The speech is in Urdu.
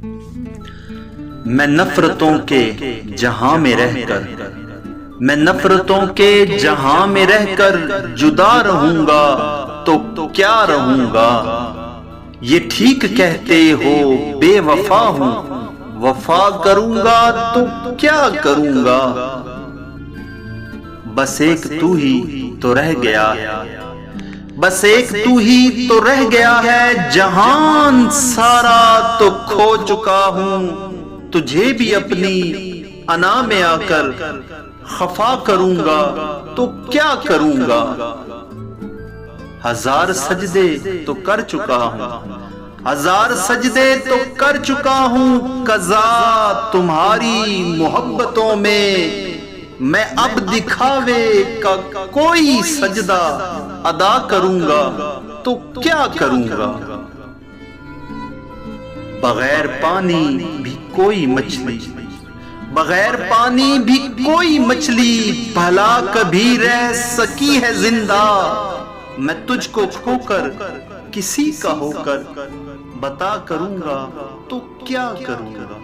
میں نفرتوں کے جہاں میں رہ کر میں نفرتوں کے جہاں میں رہ کر جدا رہوں گا تو کیا رہوں گا. یہ ٹھیک کہتے ہو بے وفا ہوں، وفا کروں گا تو کیا کروں گا. بس ایک تو ہی تو رہ گیا بس ایک تو ہی تو رہ گیا ہے، جہان سارا تو کھو چکا ہوں. تجھے بھی اپنی انا میں آ کر خفا کروں گا تو کیا کروں گا. ہزار سجدے تو کر چکا ہوں، ہزار سجدے تو کر چکا ہوں، قضا تمہاری محبتوں میں اب دکھاوے کا کوئی سجدہ ادا کروں گا تو کیا کروں گا. بغیر پانی بھی کوئی مچھلی بغیر پانی بھی کوئی مچھلی بھلا کبھی رہ سکی ہے زندہ. میں تجھ کو کھو کر کسی کا ہو کر بتا کروں گا تو کیا کروں گا.